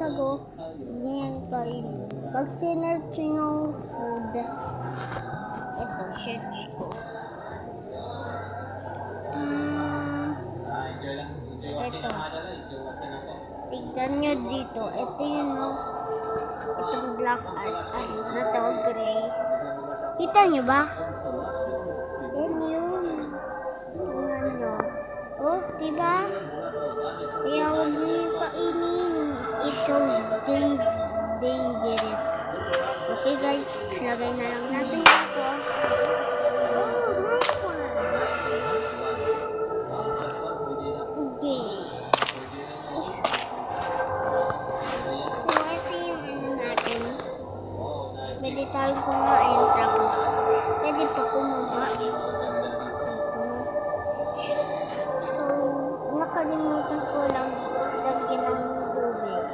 ago, ganyan kayo. Pag sinerch yung food, ito, search ko. Ito. Tignan nyo dito. Ito yun, no? Itong black na to, gray. Kita nyo ba? Yan yun. Tingnan nyo. Oh, diba? Kaya huwag nyo kainin. It's so dangerous. Okay guys, lagay na lang natin dito. Oh, nice one. Okay. So, ito yung ano natin. Pwede tayong kumain. Tapos, pwede pa kumaba. So, nakalimutan ko lang lagyan ng tubig.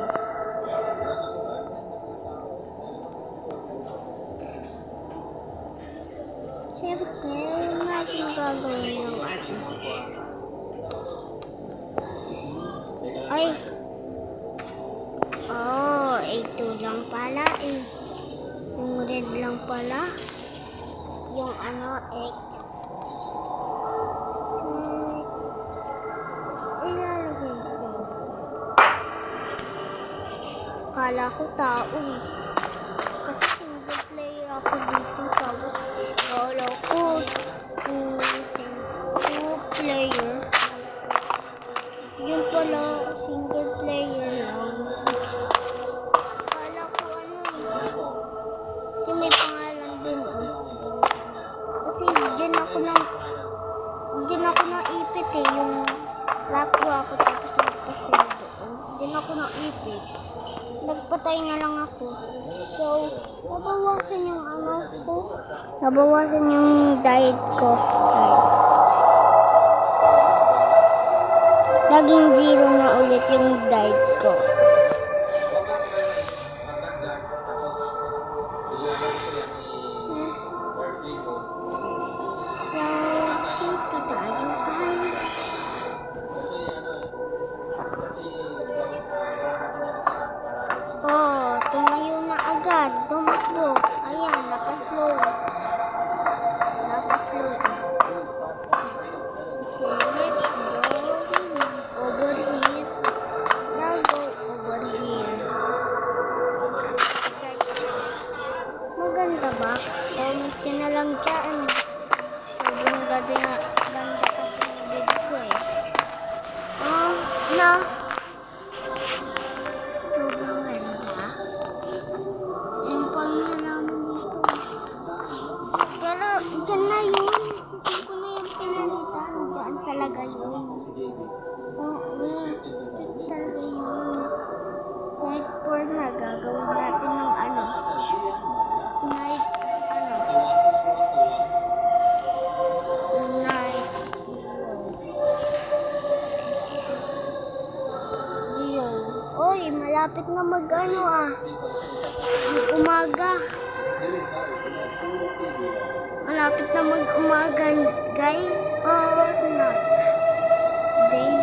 Siyempre, natin gagawin yung ating. Ay! Oh, ito lang pala eh. Yung red lang pala. Yung ano, X. Ilalagay ko. Kala ko tao eh. Kasi single player ako dito. Tapos, kala ko two player. Yun pala, single player lang. Kala ko ano eh. Kasi may pangalan dun eh. Kasi dyan ako naipit eh. Yung lato ako tapos nagpasin doon. Dyan ako naipit. Nagpatay na lang ako. So, nabawasan yung ano ko. Nabawasan yung diet ko. Naging 0 na ulit yung diet ko. Dito tayo guys. Oh, tumayo na agad. Tumakbo. Ayan, nakaslow. Nakaslow. Over here. Now go over here. Maganda ba? Comment ka na lang dyan. Sobrang ganda kasi yung video ko eh. Na. Sobrang ganda. Yung pang na namin dito. Pero, dyan na yun. Hindi ko na yung pinalitan. Dyan talaga yun. Oo, dyan talaga yun. Night 4 na. Gagawin natin ng ano. Night, Oy, malapit na mag-ano ah. Umaga. Malapit na mag-umaga, guys. Or not. Day.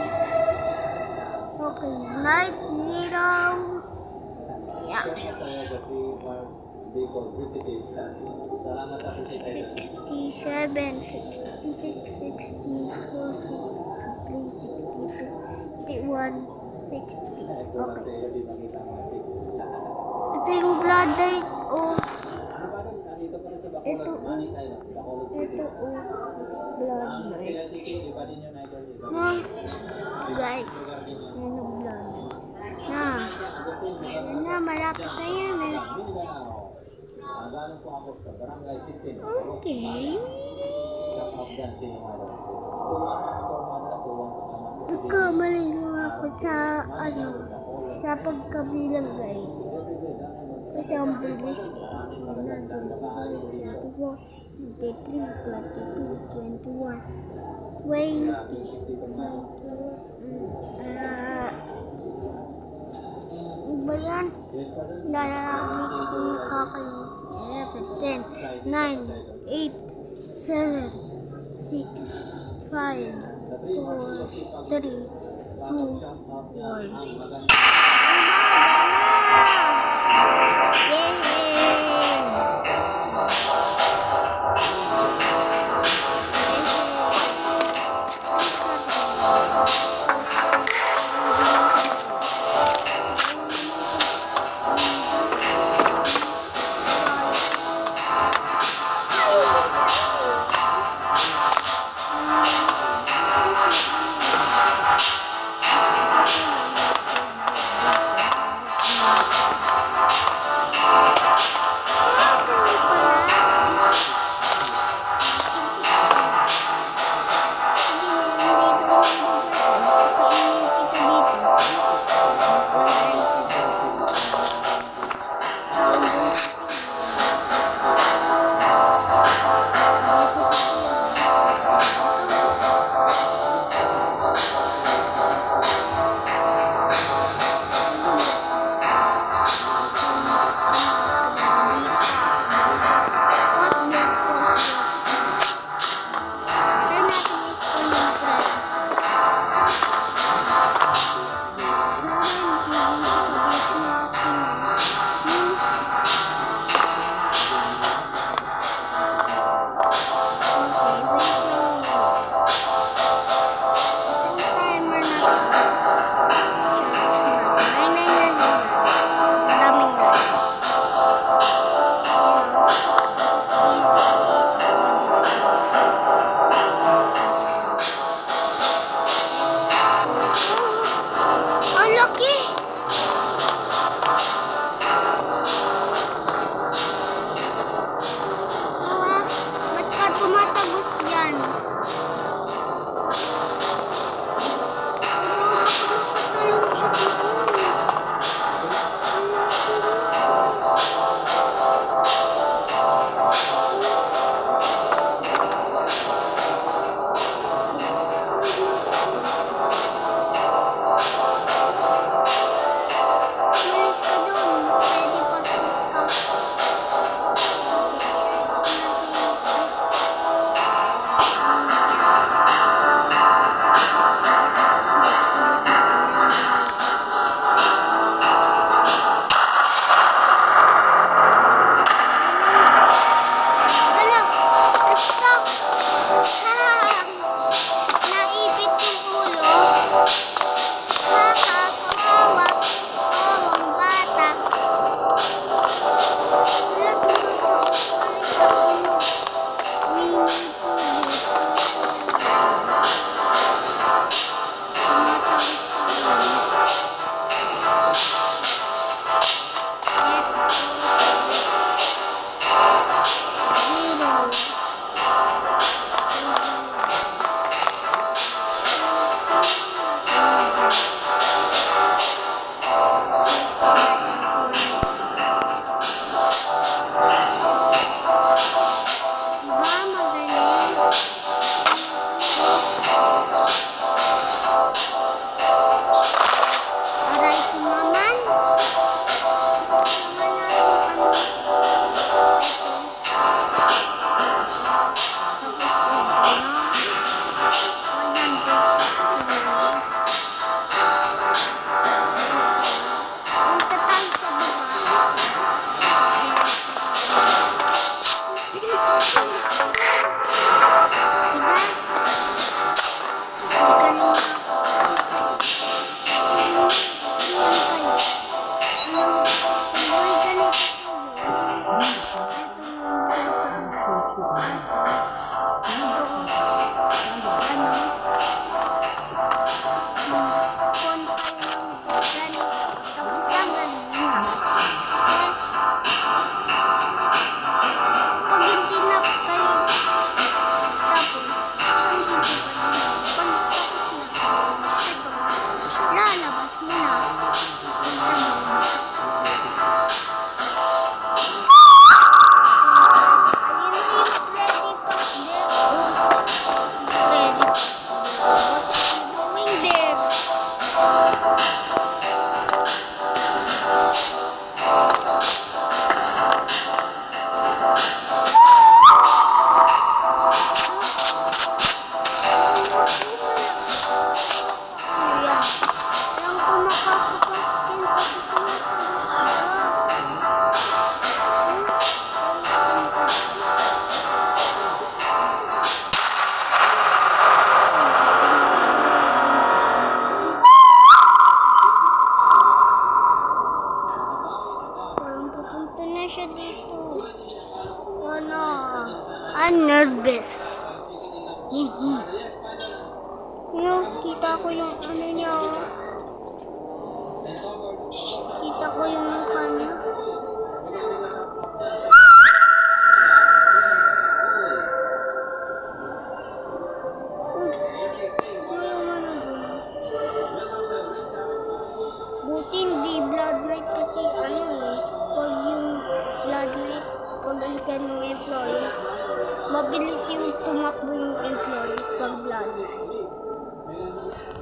Okay, night 0. Yeah. 67, 66, 64, 63, 62, 61. 60. Okay. Ito yung blood date. Oh. Ito blood date. Guys. Yan yung blood. Na, malapit na yan eh. Okay. Nagkamali lang ako sa sa pagkabilang guys. Kasi ang bilis eh. 24, 23, 22, 21, 20, ba yan? Lalaki kong kakalimutan. 10, 9, 8, 7, 6, 5, 4, 3, 2, 1. Ang laki! Ba't ka tumatagos yan? Malis ka dun. Pwede pa ka. Hala! Na-stuck! Ha! Naipit yung ulo. Ha! Kawawa! Kawawang bata. Wala tumatakot pa rin sa ulo. Winnie Pooh. Tumatakot pa rin. Let's go. Zero. Diba magaling? Aray ko naman. Naman natin ano. Ito. Tapos ito na. 160. Punta tayo sa baba. Diba? Magaling ako. Ayan kayo. May ganito lalabas mo na. Yeah. Buti hindi Blood Knight kasi ano eh. Pag yung Blood Knight, pag alikan ng employees, mabilis yung tumakbo yung employees pag Blood Knight. Blood Knight.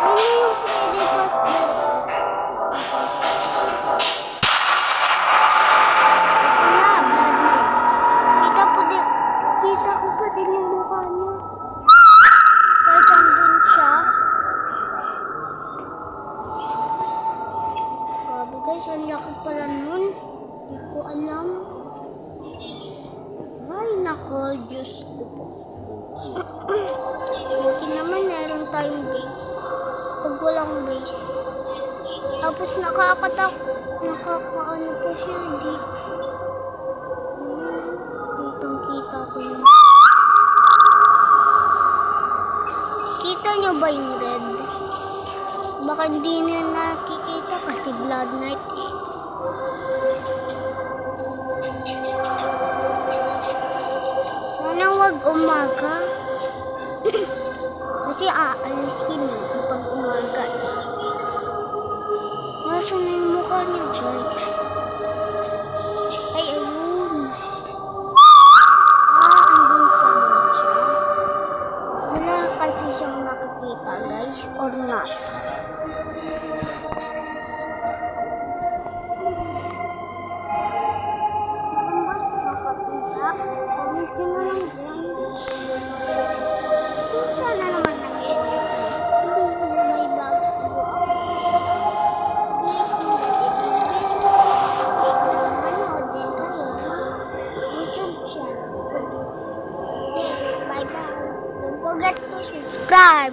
Ano yung pwede passport? Wala, Blood Knight. Kita ko pa din yung mukha niya. Kahit andun siya. Sabi guys, ang laki pala nun. Hindi ko alam. Ay, nako, Diyos ko po. Buti naman meron tayong base. Pag walang base. Tapos nakakaano po siya. Hindi. Kitang-kita ko yun. Kita nyo ba yung red? Baka hindi nyo nakikita kasi Blood Knight eh. Sana wag umaga. Kasi aalisin yun kapag umaga. Nasaan na yung mukha niya guys? Ay, ayun. Andun pa rin siya. Wala kasi siyang nakikita guys, or not. Parang ba siya nakakita? Comment nyo na lang dyan. Sana naman nag-edit. Hindi ko na may bago ako. Manood din kayo. YouTube channel. Bye-bye. Don't forget to subscribe.